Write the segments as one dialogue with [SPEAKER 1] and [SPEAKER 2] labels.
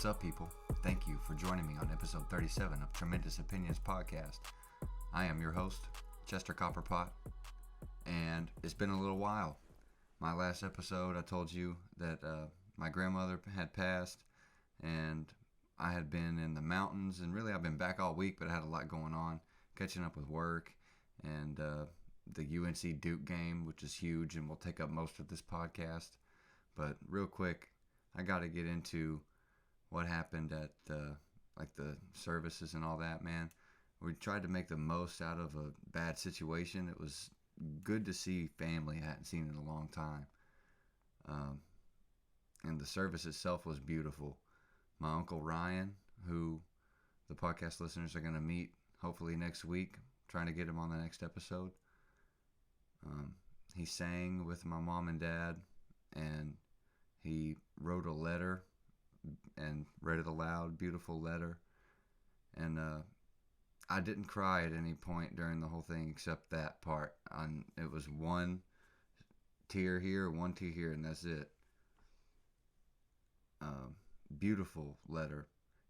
[SPEAKER 1] What's up, people? Thank you for joining me on episode 37 of Tremendous Opinions Podcast. I am your host, Chester Copperpot, and it's been a little while. My last episode, I told you that my grandmother had passed, and I had been in the mountains, and really I've been back all week, but I had a lot going on, catching up with work, and the UNC Duke game, which is huge, and will take up most of this podcast. But real quick, I got to get into what happened at the services and all that, man. We tried to make the most out of a bad situation. It was good to see family I hadn't seen in a long time. And the service itself was beautiful. My Uncle Ryan, who the podcast listeners are going to meet hopefully next week, trying to get him on the next episode. He sang with my mom and dad, and he wrote a letter and read it aloud, beautiful letter. And I didn't cry at any point during the whole thing except that part. It was one tear here, one tear here, and that's it. Beautiful letter.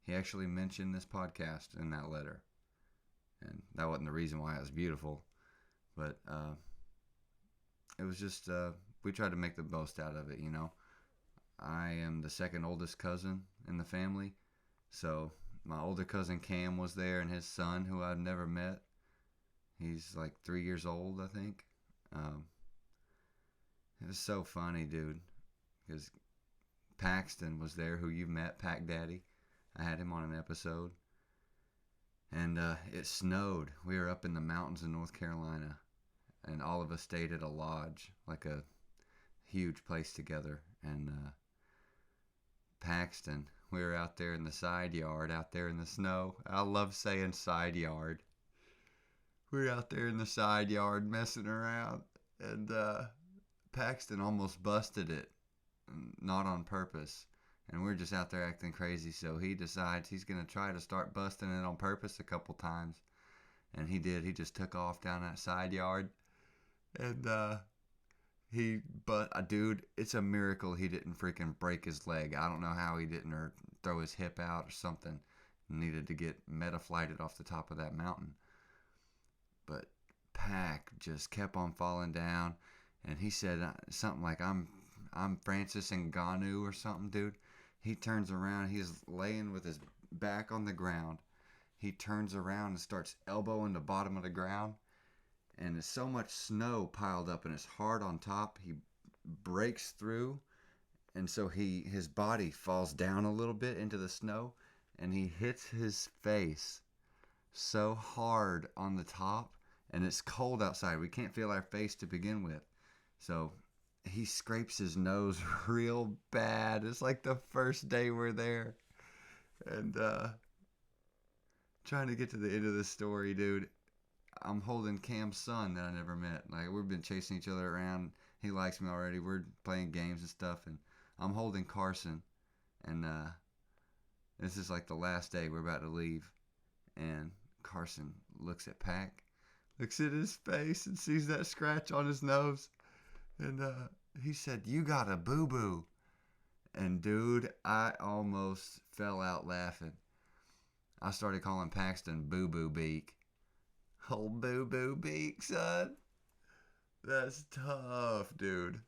[SPEAKER 1] He actually mentioned this podcast in that letter. And that wasn't the reason why it was beautiful. But it was just, we tried to make the most out of it, you know. I am the second oldest cousin in the family. So my older cousin Cam was there, and his son, who I've never met. He's like 3 years old, I think. It was so funny, dude. Because Paxton was there, who you met, Pac Daddy. I had him on an episode. And it snowed. We were up in the mountains in North Carolina. And all of us stayed at a lodge, like a huge place together. And Paxton, we were out there in the side yard, out there in the snow. I love saying side yard. We were out there in the side yard messing around, and Paxton almost busted it, not on purpose. And we're just out there acting crazy, so he decides he's going to try to start busting it on purpose a couple times. And he did. He just took off down that side yard. And dude, it's a miracle he didn't freaking break his leg. I don't know how he didn't, or throw his hip out or something. Needed to get meta-flighted off the top of that mountain. But Pac just kept on falling down, and he said something like, I'm Francis Ngannou or something, dude. He turns around, he's laying with his back on the ground. He turns around and starts elbowing the bottom of the ground. And there's so much snow piled up, and it's hard on top. He breaks through, and so his body falls down a little bit into the snow, and he hits his face so hard on the top, and it's cold outside. We can't feel our face to begin with. So he scrapes his nose real bad. It's like the first day we're there. And trying to get to the end of the story, dude. I'm holding Cam's son that I never met. Like, we've been chasing each other around. He likes me already. We're playing games and stuff. And I'm holding Carson. And this is like the last day. We're about to leave. And Carson looks at Pac. Looks at his face and sees that scratch on his nose. And he said, "You got a boo-boo." And dude, I almost fell out laughing. I started calling Paxton Boo-Boo Beak. Old boo-boo beak, son. That's tough, dude.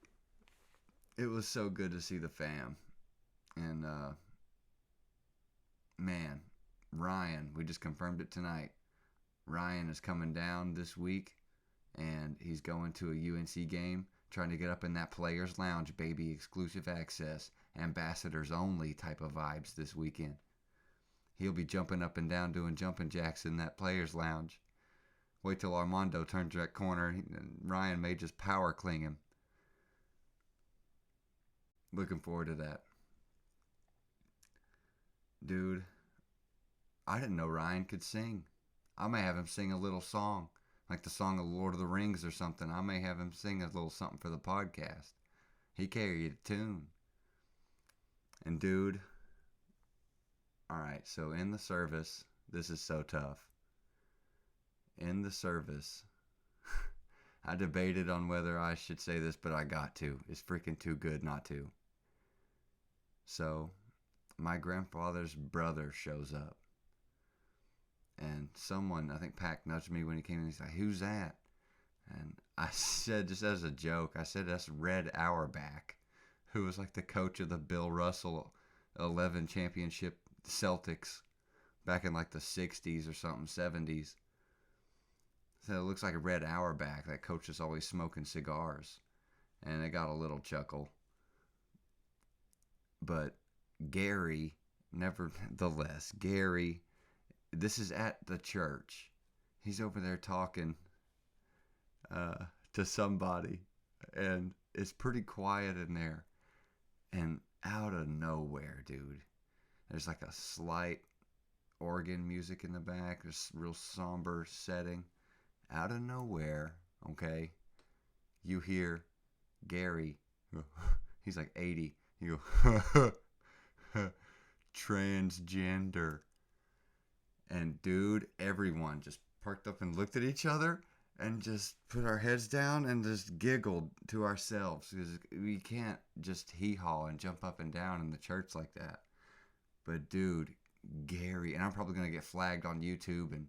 [SPEAKER 1] It was so good to see the fam. And, man, Ryan, we just confirmed it tonight. Ryan is coming down this week, and he's going to a UNC game, trying to get up in that players' lounge, baby, exclusive access, ambassadors only type of vibes this weekend. He'll be jumping up and down doing jumping jacks in that players' lounge. Wait till Armando turns that corner, and Ryan may just power cling him. Looking forward to that. Dude, I didn't know Ryan could sing. I may have him sing a little song, like the song of Lord of the Rings or something. I may have him sing a little something for the podcast. He carried a tune. And dude, alright, so in the service, this is so tough. In the service, I debated on whether I should say this, but I got to. It's freaking too good not to. So, my grandfather's brother shows up. And someone, I think Pac nudged me when he came in. He's like, "Who's that?" And I said, just as a joke, I said, "That's Red Auerbach, who was like the coach of the Bill Russell 11 championship Celtics back in like the 60s or something, 70s. So it looks like a Red Auerbach. That coach is always smoking cigars." And it got a little chuckle. But Gary, nevertheless, Gary, this is at the church. He's over there talking to somebody, and it's pretty quiet in there. And out of nowhere, dude, there's like a slight organ music in the back, this real somber setting. Out of nowhere, okay, you hear Gary, he's like 80, you go, transgender. And dude, everyone just perked up and looked at each other and just put our heads down and just giggled to ourselves, because we can't just hee-haw and jump up and down in the church like that. But dude, Gary, and I'm probably going to get flagged on YouTube, and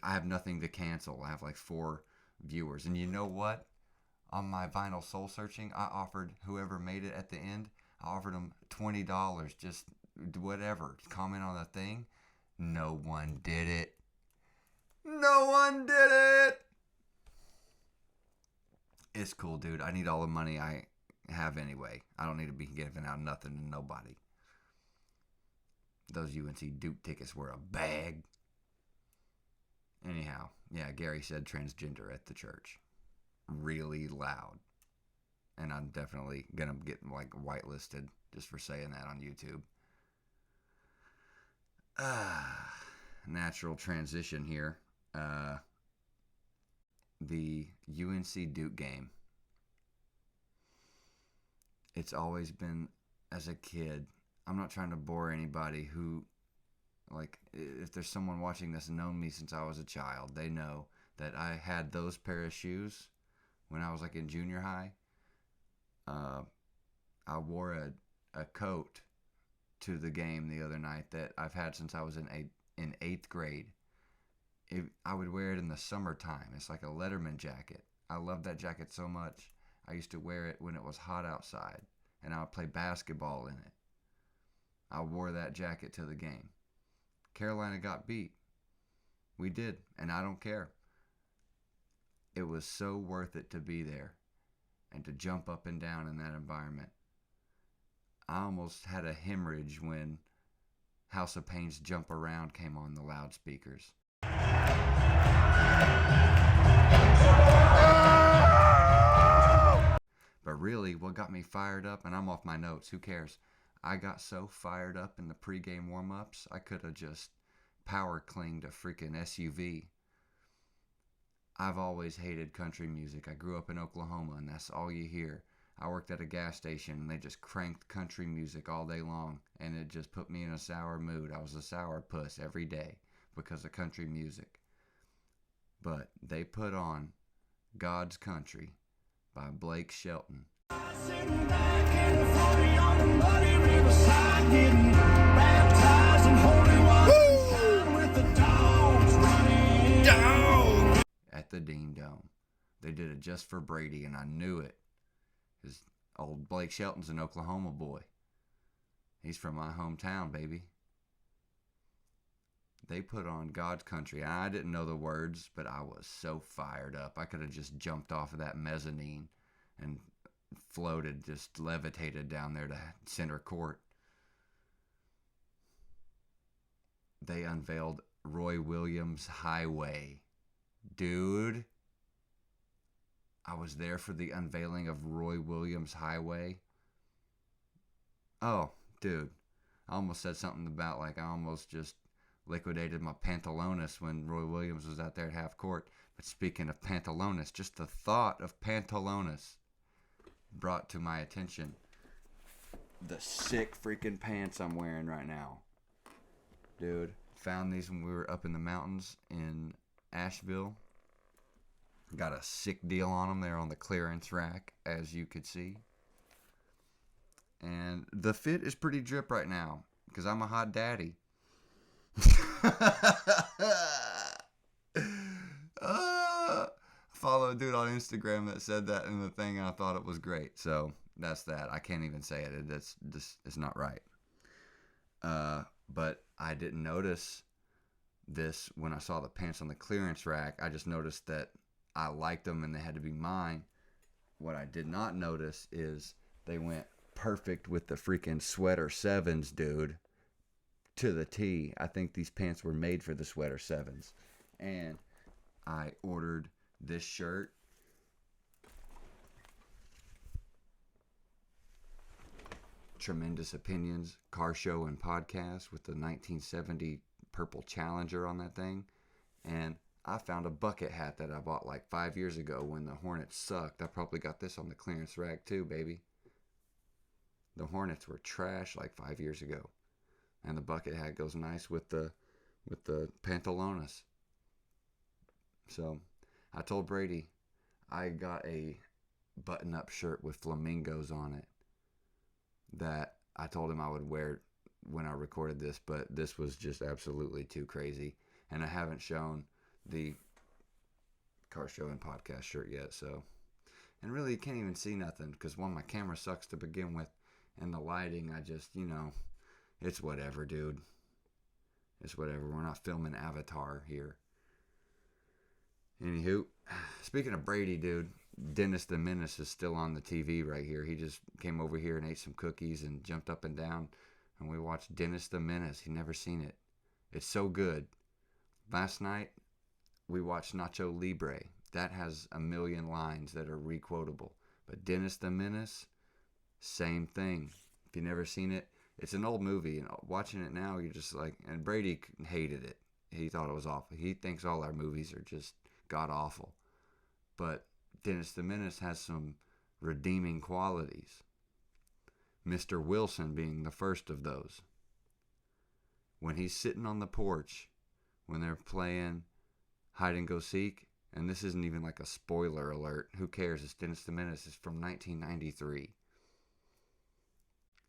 [SPEAKER 1] I have nothing to cancel. I have like 4 viewers. And you know what? On my vinyl soul searching, I offered whoever made it at the end, I offered them $20, just whatever, comment on the thing. No one did it. No one did it. It's cool, dude. I need all the money I have anyway. I don't need to be giving out nothing to nobody. Those UNC Duke tickets were a bag. Anyhow, yeah, Gary said transgender at the church. Really loud. And I'm definitely going to get like whitelisted just for saying that on YouTube. Natural transition here. The UNC Duke game. It's always been, as a kid, I'm not trying to bore anybody who, like, if there's someone watching this and known me since I was a child, they know that I had those pair of shoes when I was like in junior high. I wore a coat to the game the other night that I've had since I was in 8th grade. I would wear it in the summertime. It's like a Letterman jacket. I love that jacket so much. I used to wear it when it was hot outside, and I would play basketball in it. I wore that jacket to the game. Carolina got beat. We did, and I don't care. It was so worth it to be there and to jump up and down in that environment. I almost had a hemorrhage when House of Pain's Jump Around came on the loudspeakers. But really, what got me fired up, and I'm off my notes, who cares? I got so fired up in the pregame warm-ups, I could have just power clinged a freaking SUV. I've always hated country music. I grew up in Oklahoma, and that's all you hear. I worked at a gas station, and they just cranked country music all day long, and it just put me in a sour mood. I was a sourpuss every day because of country music. But they put on God's Country by Blake Shelton. Sitting back in the 40 on the muddy riverside, getting baptized in holy water with the dogs running down at the Dean Dome. They did it just for Brady, and I knew it. Because old Blake Shelton's an Oklahoma boy. He's from my hometown, baby. They put on God's Country. I didn't know the words, but I was so fired up. I could have just jumped off of that mezzanine and floated, just levitated down there to center court. They unveiled Roy Williams Highway. Dude, I was there for the unveiling of Roy Williams Highway. Oh, dude, I almost said something about like I almost just liquidated my Pantalones when Roy Williams was out there at half court. But speaking of Pantalones, just the thought of Pantalones brought to my attention the sick freaking pants I'm wearing right now. Dude, found these when we were up in the mountains in Asheville. Got a sick deal on them. They're on the clearance rack, as you could see. And the fit is pretty drip right now because I'm a hot daddy. Follow a dude on Instagram that said that in the thing, and I thought it was great. So that's that. I can't even say it. That's just, it's not right. But I didn't notice this when I saw the pants on the clearance rack. I just noticed that I liked them and they had to be mine. What I did not notice is they went perfect with the freaking sweater sevens, dude. To the T. I think these pants were made for the sweater sevens. And I ordered this shirt. Tremendous Opinions car show and podcast with the 1970 purple Challenger on that thing. And I found a bucket hat that I bought like 5 years ago when the Hornets sucked. I probably got this on the clearance rack too, baby. The Hornets were trash like 5 years ago. And the bucket hat goes nice with the pantalones. So I told Brady I got a button-up shirt with flamingos on it that I told him I would wear when I recorded this, but this was just absolutely too crazy. And I haven't shown the car show and podcast shirt yet, so. And really, you can't even see nothing because, one, my camera sucks to begin with, and the lighting, I just, it's whatever, dude. It's whatever. We're not filming Avatar here. Anywho, speaking of Brady, dude, Dennis the Menace is still on the TV right here. He just came over here and ate some cookies and jumped up and down, and we watched Dennis the Menace. He'd never seen it. It's so good. Last night, we watched Nacho Libre. That has a million lines that are requotable. But Dennis the Menace, same thing. If you've never seen it, it's an old movie, and watching it now, you're just like, and Brady hated it. He thought it was awful. He thinks all our movies are just god-awful. But Dennis the Menace has some redeeming qualities. Mr. Wilson being the first of those. When he's sitting on the porch, when they're playing hide and go seek, and this isn't even like a spoiler alert. Who cares? It's Dennis the Menace. It's from 1993.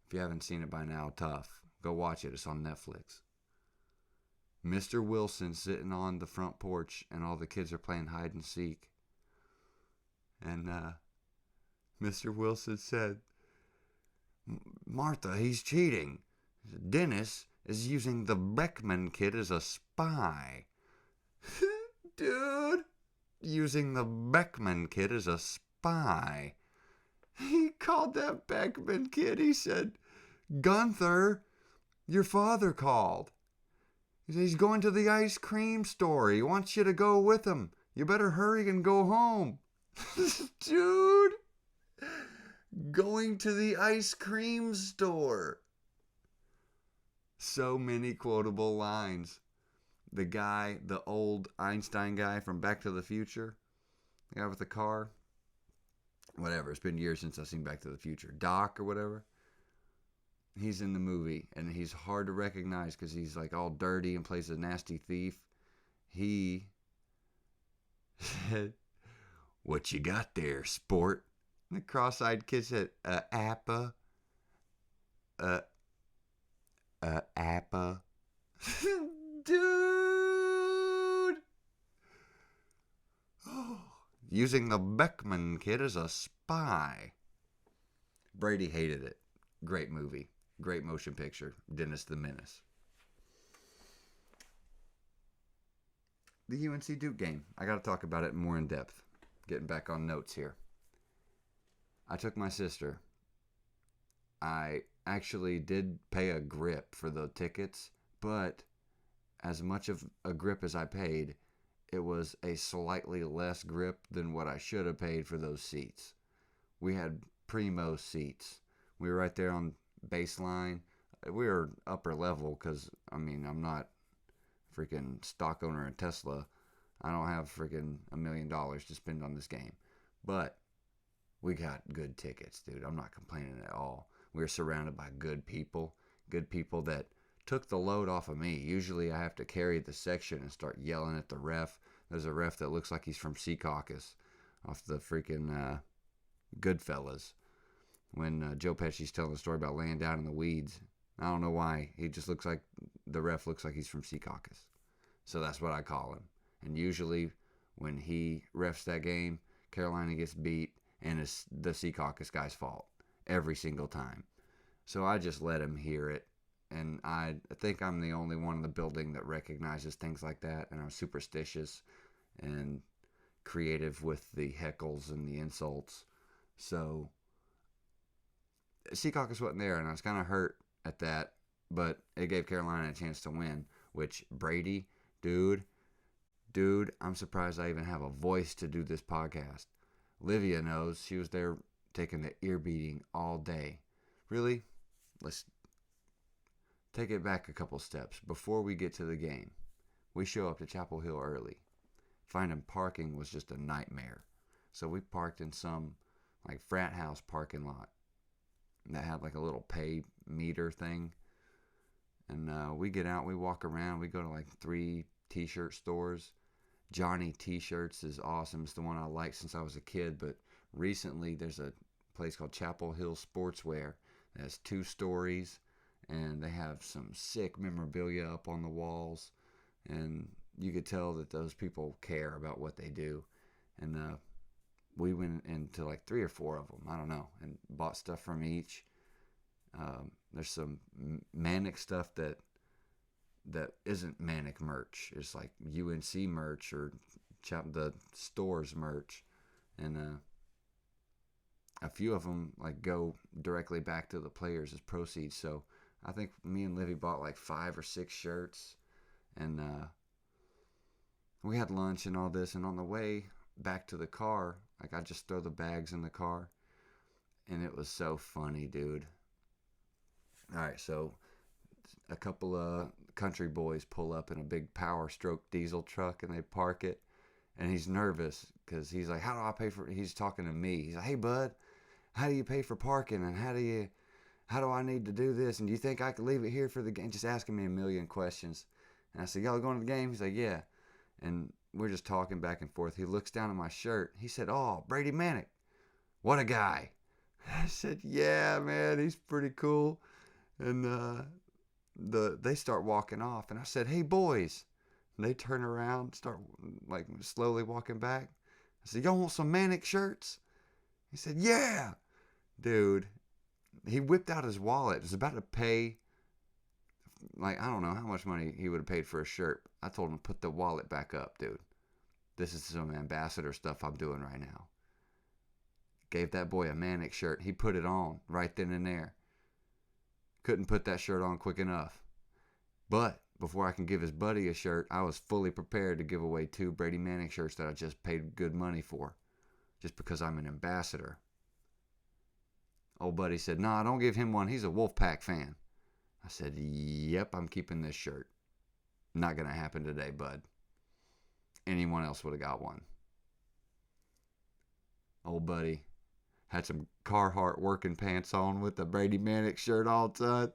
[SPEAKER 1] If you haven't seen it by now, tough. Go watch it. It's on Netflix. Mr. Wilson sitting on the front porch, and all the kids are playing hide and seek. And Mr. Wilson said, Martha, he's cheating. Dennis is using the Beckman kid as a spy. Dude, using the Beckman kid as a spy. He called that Beckman kid. He said, Gunther, your father called. He said, he's going to the ice cream store. He wants you to go with him. You better hurry and go home. Dude, going to the ice cream store. So many quotable lines. The guy, the old Einstein guy from Back to the Future, the guy with the car, whatever, it's been years since I've seen Back to the Future, Doc or whatever, he's in the movie, and he's hard to recognize because he's like all dirty and plays a nasty thief. He said, what you got there, sport? And the cross-eyed kid said, appa. Appa. Dude! Oh, using the Beckman kid as a spy. Brady hated it. Great movie. Great motion picture. Dennis the Menace. The UNC Duke game. I got to talk about it more in depth. Getting back on notes here. I took my sister. I actually did pay a grip for the tickets, but as much of a grip as I paid, it was a slightly less grip than what I should have paid for those seats. We had primo seats. We were right there on baseline. We were upper level because, I'm not freaking stock owner in Tesla. I don't have freaking $1 million to spend on this game. But we got good tickets, dude. I'm not complaining at all. We were surrounded by good people that took the load off of me. Usually I have to carry the section and start yelling at the ref. There's a ref that looks like he's from Sea Caucus off the freaking Goodfellas. when Joe Pesci's telling the story about laying down in the weeds. I don't know why. He just looks like, the ref looks like he's from Secaucus. So that's what I call him. And usually when he refs that game, Carolina gets beat, and it's the Secaucus guy's fault every single time. So I just let him hear it. And I think I'm the only one in the building that recognizes things like that. And I'm superstitious and creative with the heckles and the insults. So Secaucus wasn't there, and I was kind of hurt at that. But it gave Carolina a chance to win, which Brady, dude, I'm surprised I even have a voice to do this podcast. Livia knows. She was there taking the ear beating all day. Really? Let's take it back a couple steps. Before we get to the game, we show up to Chapel Hill early. Finding parking was just a nightmare. So we parked in some like frat house parking lot that had like a little pay meter thing. And we get out, we walk around, we go to like 3 t-shirt stores. Johnny T-shirts is awesome. It's the one I liked since I was a kid. But recently there's a place called Chapel Hill Sportswear that has 2 stories. And they have some sick memorabilia up on the walls. And you could tell that those people care about what they do. And we went into like 3 or 4 of them, I don't know, and bought stuff from each. There's some Manic stuff that isn't Manic merch. It's like UNC merch or the store's merch. And a few of them like go directly back to the players as proceeds. So I think me and Livy bought like 5 or 6 shirts. And we had lunch and all this. And on the way back to the car, like I just throw the bags in the car. And it was so funny, dude. All right, so a couple of country boys pull up in a big Power Stroke diesel truck, and they park it. And he's nervous because he's like, how do I pay for it? He's talking to me. He's like, hey, bud, how do you pay for parking? And how do I need to do this? And do you think I could leave it here for the game? Just asking me a million questions. And I said, y'all going to the game? He's like, yeah. And we're just talking back and forth. He looks down at my shirt. He said, oh, Brady Manic. What a guy. I said, yeah, man, he's pretty cool. And they start walking off. And I said, hey, boys. And they turn around, start like slowly walking back. I said, y'all want some Manic shirts? He said, yeah. Dude, he whipped out his wallet. Was about to pay, like, I don't know how much money he would have paid for a shirt. I told him, put the wallet back up, dude. This is some ambassador stuff I'm doing right now. Gave that boy a Manic shirt. He put it on right then and there. Couldn't put that shirt on quick enough. But before I can give his buddy a shirt, I was fully prepared to give away 2 Brady Manic shirts that I just paid good money for. Just because I'm an ambassador. Old buddy said, nah, don't give him one. He's a Wolfpack fan. I said, yep, I'm keeping this shirt. Not going to happen today, bud. Anyone else would have got one. Old buddy had some Carhartt working pants on with the Brady Manic shirt all the time.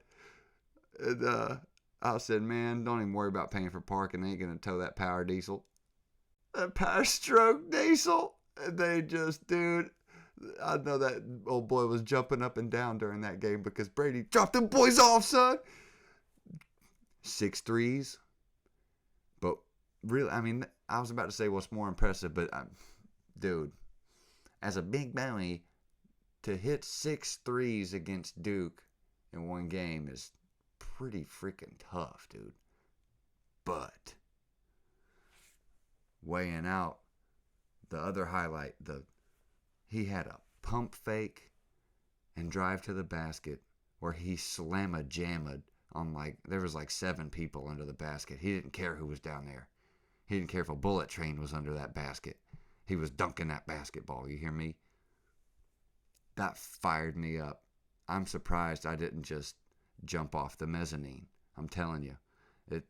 [SPEAKER 1] And I said, man, don't even worry about paying for parking. They ain't going to tow that Power Diesel. That Power Stroke Diesel. And they just, dude, I know that old boy was jumping up and down during that game because Brady dropped them boys off, son. 6 threes. But really, I mean, I was about to say what's more impressive, but dude, as a big boy, to hit 6 threes against Duke in one game is pretty freaking tough, dude. But weighing out the other highlight, he had a pump fake and drive to the basket where he slamma-jammed on there was 7 people under the basket. He didn't care who was down there. He didn't care if a bullet train was under that basket. He was dunking that basketball, you hear me? That fired me up. I'm surprised I didn't just jump off the mezzanine. I'm telling you.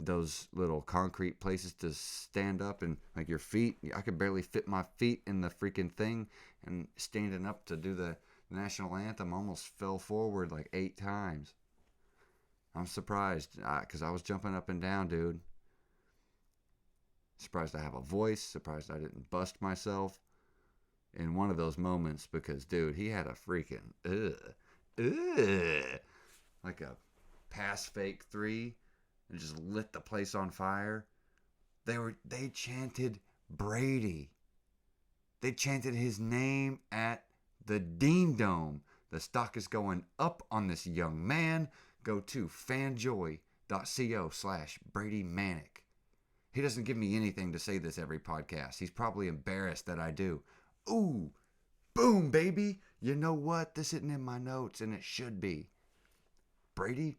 [SPEAKER 1] Those little concrete places to stand up and your feet, I could barely fit my feet in the freaking thing, and standing up to do the national anthem almost fell forward 8 times. I'm surprised because I was jumping up and down, dude. Surprised I have a voice. Surprised I didn't bust myself. in one of those moments because, dude, he had a freaking, like a pass fake three and just lit the place on fire. They chanted Brady. They chanted his name at the Dean Dome. The stock is going up on this young man. Go to fanjoy.co/Brady Manic. He doesn't give me anything to say this every podcast. He's probably embarrassed that I do. Ooh, boom, baby. You know what? This isn't in my notes, and it should be. Brady,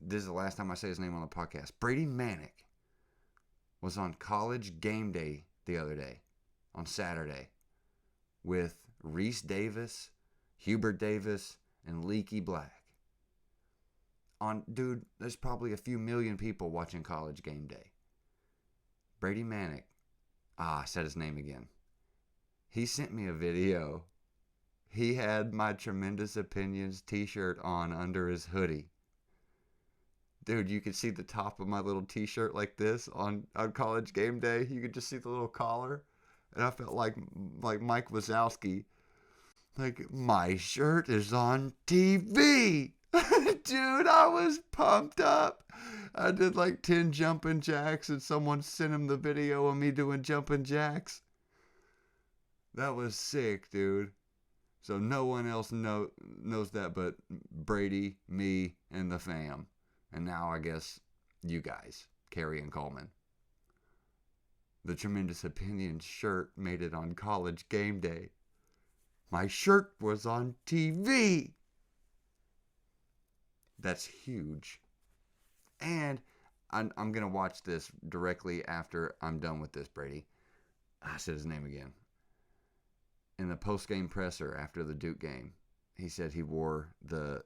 [SPEAKER 1] this is the last time I say his name on the podcast. Brady Manic was on College Game Day the other day, on Saturday, with Reese Davis, Hubert Davis, and Leaky Black. Dude, there's probably a few million people watching College Game Day. Brady Manic, I said his name again. He sent me a video. He had my Tremendous Opinions t-shirt on under his hoodie. Dude, you could see the top of my little t-shirt like this on College Game Day. You could just see the little collar. And I felt like Mike Wazowski. Like, my shirt is on TV. Dude, I was pumped up. I did like 10 jumping jacks and someone sent him the video of me doing jumping jacks. That was sick, dude. So no one else knows that but Brady, me, and the fam. And now I guess you guys, Carrie and Coleman. The Tremendous Opinions shirt made it on College Game Day. My shirt was on TV. That's huge. And I'm going to watch this directly after I'm done with this, Brady. I said his name again. In the post-game presser after the Duke game, he said he wore the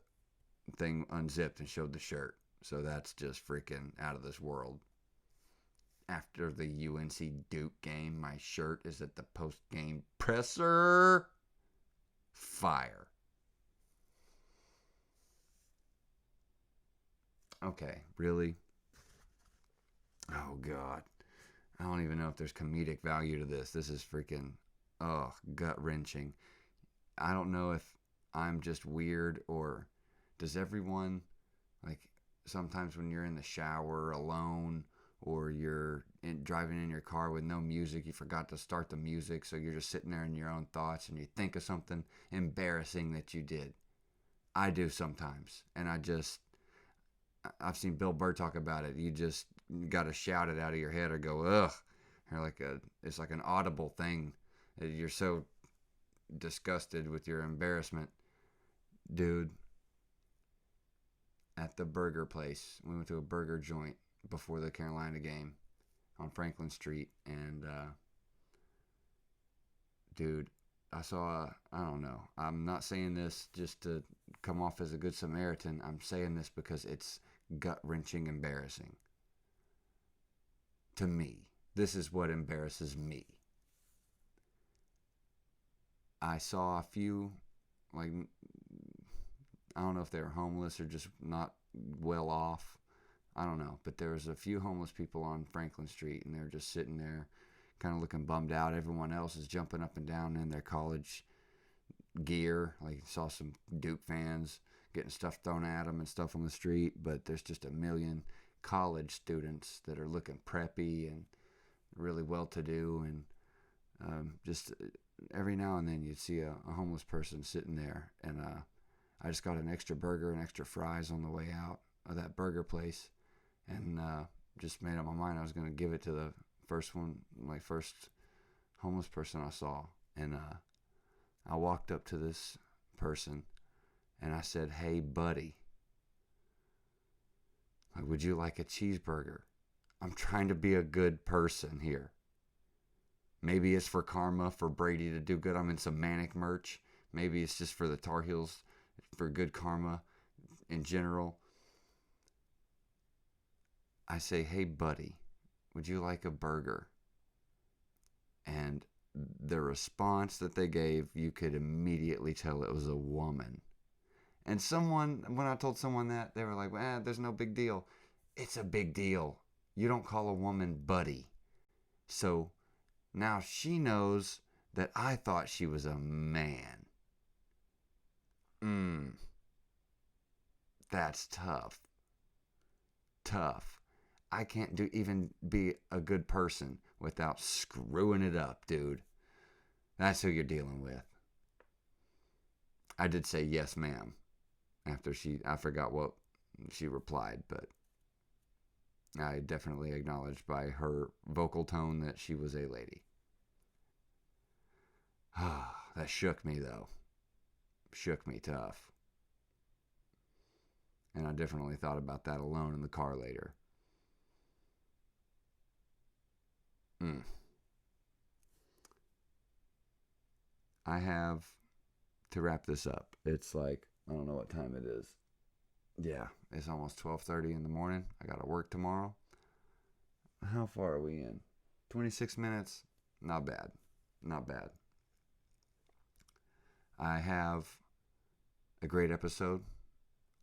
[SPEAKER 1] thing unzipped and showed the shirt. So that's just freaking out of this world. After the UNC Duke game, my shirt is at the post-game presser. Fire. Okay, really? Oh, God. I don't even know if there's comedic value to this. This is freaking, gut-wrenching. I don't know if I'm just weird or does everyone, like, sometimes when you're in the shower alone or you're driving in your car with no music, you forgot to start the music, so you're just sitting there in your own thoughts and you think of something embarrassing that you did. I do sometimes, and I've seen Bill Burr talk about it. You got to shout it out of your head or go, ugh. Or it's like an audible thing. You're so disgusted with your embarrassment. Dude, at the burger place, we went to a burger joint before the Carolina game on Franklin Street. And, dude, I don't know. I'm not saying this just to come off as a good Samaritan. I'm saying this because it's gut-wrenching embarrassing. To me. This is what embarrasses me. I saw a few, I don't know if they were homeless or just not well off. I don't know. But there was a few homeless people on Franklin Street, and they were just sitting there kind of looking bummed out. Everyone else is jumping up and down in their college gear. Like, saw some Duke fans getting stuff thrown at them and stuff on the street, but there's just a million college students that are looking preppy and really well-to-do, and just every now and then you'd see a homeless person sitting there, and I just got an extra burger and extra fries on the way out of that burger place, and just made up my mind I was going to give it to the first homeless person I saw, and I walked up to this person, and I said, "Hey, buddy, would you like a cheeseburger? I'm trying to be a good person here. Maybe it's for karma, for Brady to do good. I'm in some Manic merch. Maybe it's just for the Tar Heels, for good karma in general." I say, "Hey, buddy, would you like a burger?" And the response that they gave, you could immediately tell it was a woman. And when I told someone that, they were like, there's no big deal. It's a big deal. You don't call a woman buddy. So now she knows that I thought she was a man. That's tough. Tough. I can't even be a good person without screwing it up, dude. That's who you're dealing with. I did say yes, ma'am. After I forgot what she replied, but I definitely acknowledged by her vocal tone that she was a lady. That shook me, though. Shook me tough. And I definitely thought about that alone in the car later. I have to wrap this up. It's like, I don't know what time it is. Yeah, it's almost 12:30 in the morning. I got to work tomorrow. How far are we in? 26 minutes? Not bad. Not bad. I have a great episode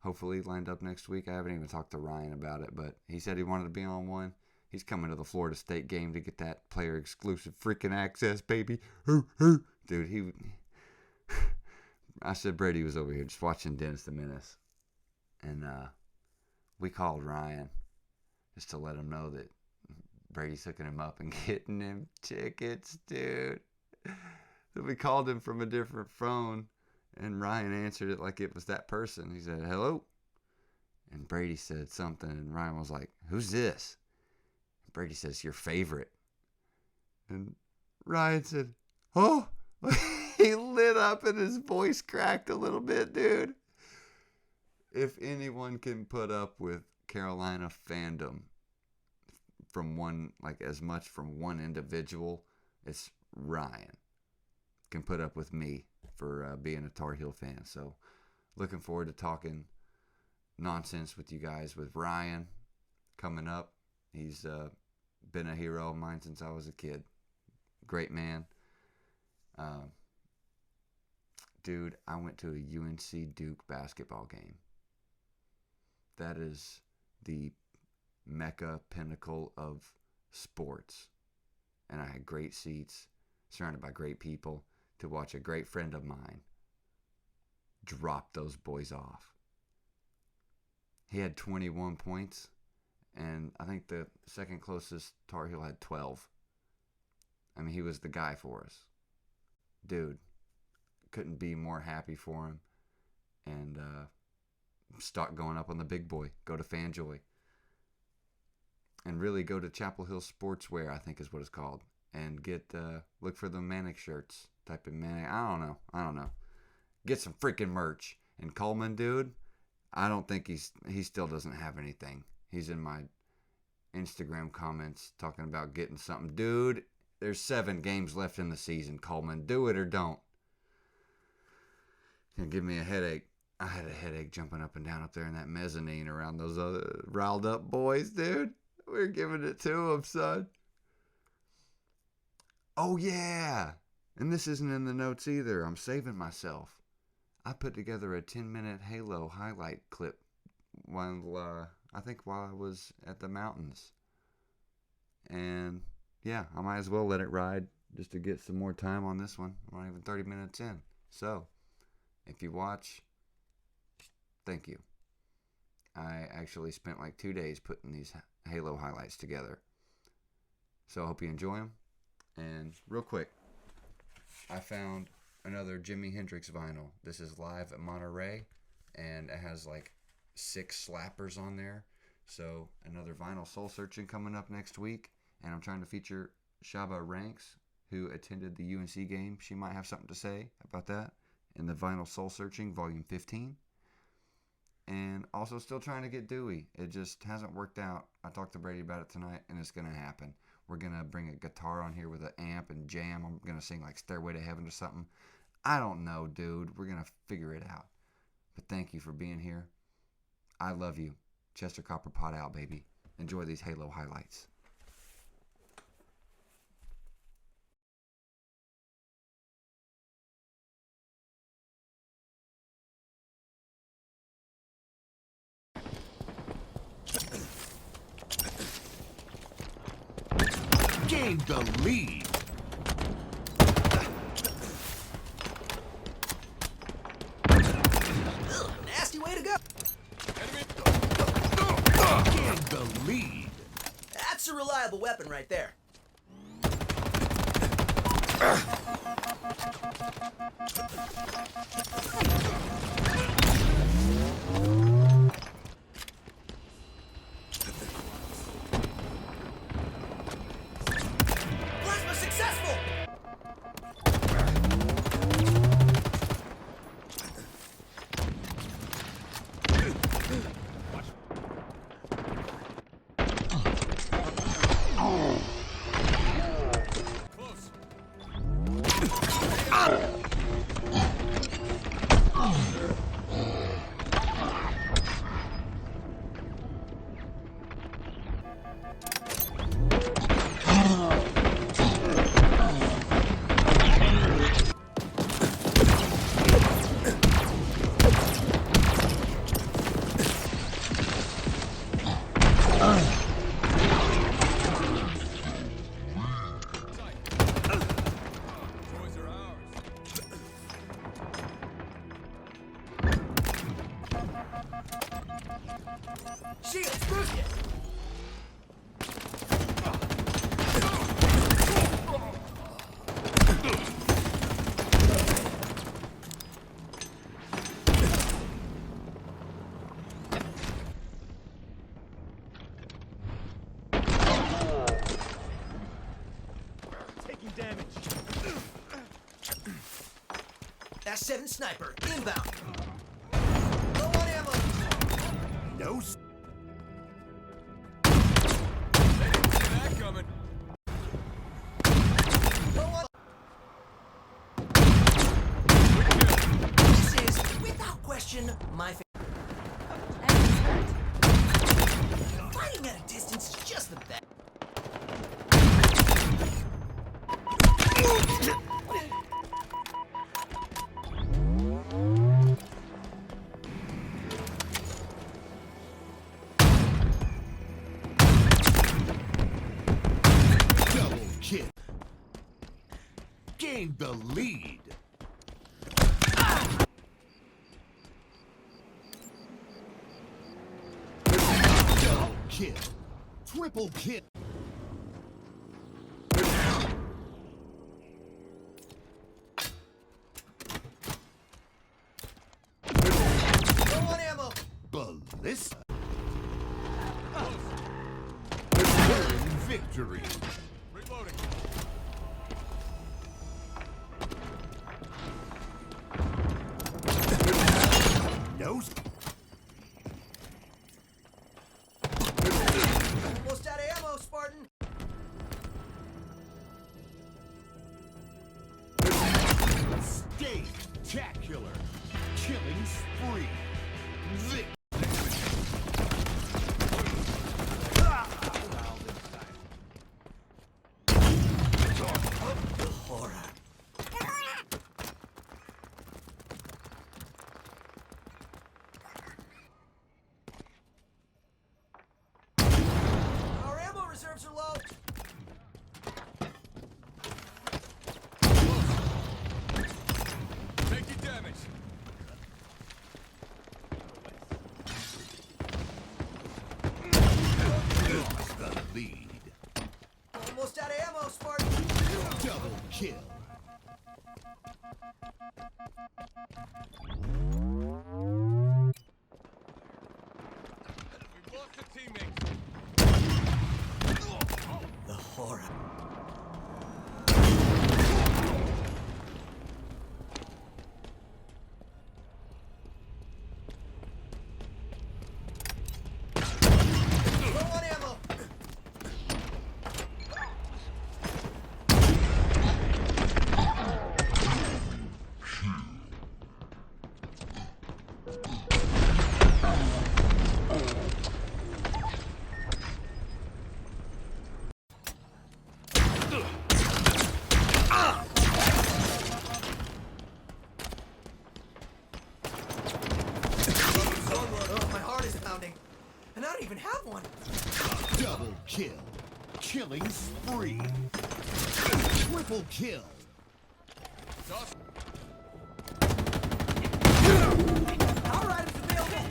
[SPEAKER 1] hopefully lined up next week. I haven't even talked to Ryan about it, but he said he wanted to be on one. He's coming to the Florida State game to get that player exclusive freaking access, baby. Dude, I said Brady was over here just watching Dennis the Menace. And we called Ryan just to let him know that Brady's hooking him up and getting him tickets, dude. So we called him from a different phone, and Ryan answered it like it was that person. He said, hello. And Brady said something, and Ryan was like, who's this? And Brady says, your favorite. And Ryan said, oh. He lit up and his voice cracked a little bit, dude. If anyone can put up with Carolina fandom from one, like as much from one individual, it's Ryan. Can put up with me for being a Tar Heel fan. So looking forward to talking nonsense with you guys with Ryan coming up. He's been a hero of mine since I was a kid. Great man. Dude, I went to a UNC Duke basketball game. That is the mecca pinnacle of sports. And I had great seats, surrounded by great people, to watch a great friend of mine drop those boys off. He had 21 points, and I think the second closest Tar Heel had 12. I mean, he was the guy for us. Dude, couldn't be more happy for him. And stock going up on the big boy. Go to FanJoy. And really go to Chapel Hill Sportswear, I think is what it's called. And get, look for the Manic shirts. Type in Manic. I don't know. Get some freaking merch. And Coleman, dude, I don't think he still doesn't have anything. He's in my Instagram comments talking about getting something. Dude, there's 7 games left in the season, Coleman. Do it or don't. Gonna give me a headache. I had a headache jumping up and down up there in that mezzanine around those other riled up boys, dude. We're giving it to them, son. Oh, yeah. And this isn't in the notes either. I'm saving myself. I put together a 10-minute Halo highlight clip while I was at the mountains. And yeah, I might as well let it ride just to get some more time on this one. I'm not even 30 minutes in. So, if you watch, thank you. I actually spent like 2 days putting these Halo highlights together. So I hope you enjoy them. And real quick, I found another Jimi Hendrix vinyl. This is live at Monterey, and it has like 6 slappers on there. So another vinyl soul searching coming up next week. And I'm trying to feature Shaba Ranks, who attended the UNC game. She might have something to say about that in the Vinyl Soul Searching, Volume 15. And also still trying to get Dewey. It just hasn't worked out. I talked to Brady about it tonight, and it's going to happen. We're going to bring a guitar on here with an amp and jam. I'm going to sing like Stairway to Heaven or something. I don't know, dude. We're going to figure it out. But thank you for being here. I love you. Chester Copperpot out, baby. Enjoy these Halo highlights.
[SPEAKER 2] Gained the lead. That's a reliable weapon right there. Plasma successful! Shields, boost it!
[SPEAKER 3] Taking damage.
[SPEAKER 2] S7 sniper, inbound. Low on ammo.
[SPEAKER 3] No.
[SPEAKER 4] Coming.
[SPEAKER 2] Low on. This is, without question, my favorite. Fighting at a distance is just the best.
[SPEAKER 3] Kill. Gained the lead. Double kill. Triple kill.
[SPEAKER 2] Low on ammo.
[SPEAKER 3] Ballista. Victory.
[SPEAKER 4] Reloading.
[SPEAKER 3] No.
[SPEAKER 2] Almost out of ammo, Spartan.
[SPEAKER 3] Spectacular. Killing spree. Victory.
[SPEAKER 2] Horror. Our ammo reserves are low.
[SPEAKER 4] Taking damage.
[SPEAKER 3] Lost the lead.
[SPEAKER 2] Almost out of ammo, Spartan.
[SPEAKER 3] Double kill.
[SPEAKER 4] We've lost a teammate.
[SPEAKER 2] The horror. Low on ammo. Oh, my heart is pounding. And I don't even have one.
[SPEAKER 3] Double kill. Killing spree. Triple kill.
[SPEAKER 4] Toss.
[SPEAKER 2] Power items available.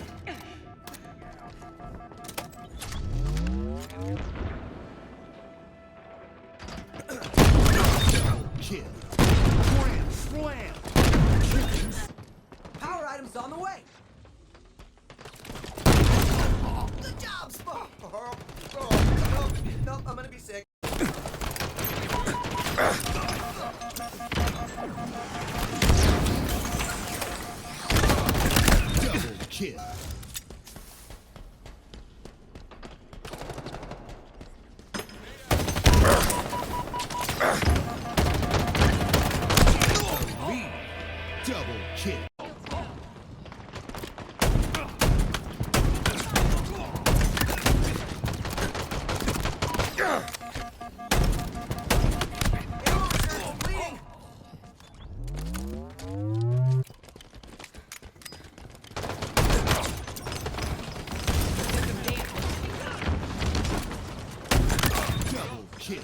[SPEAKER 3] kill.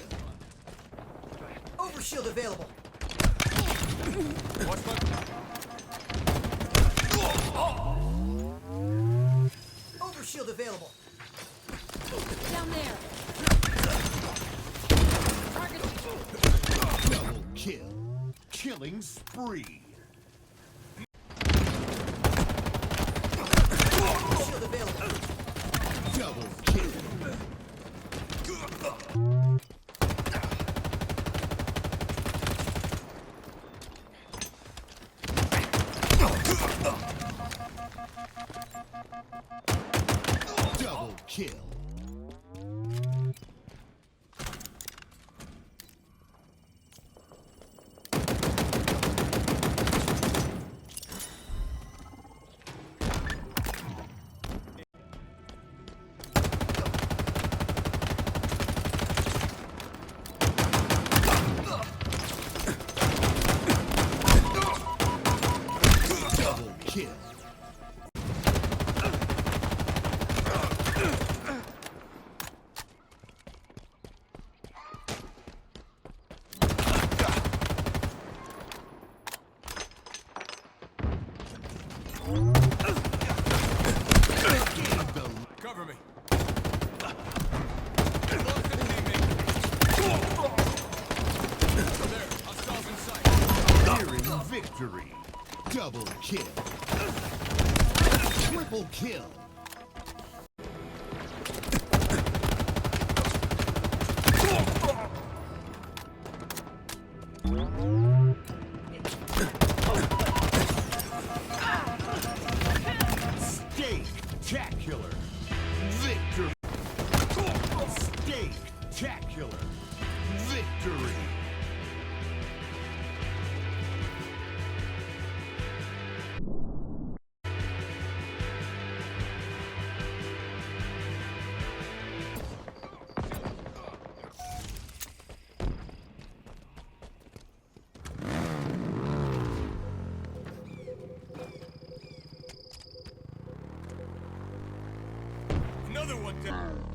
[SPEAKER 2] Overshield available.
[SPEAKER 4] Watch my...
[SPEAKER 2] Overshield available.
[SPEAKER 5] Down there.
[SPEAKER 3] Double kill. Killing spree.
[SPEAKER 2] Overshield available.
[SPEAKER 3] Double kill. Double kill. Double kill.
[SPEAKER 4] Cover me. Lost a teammate. There, hostiles in sight.
[SPEAKER 3] Nearing victory. Double kill. Triple kill. Spectacular. Victory. Spectacular. Victory.
[SPEAKER 4] Another one down.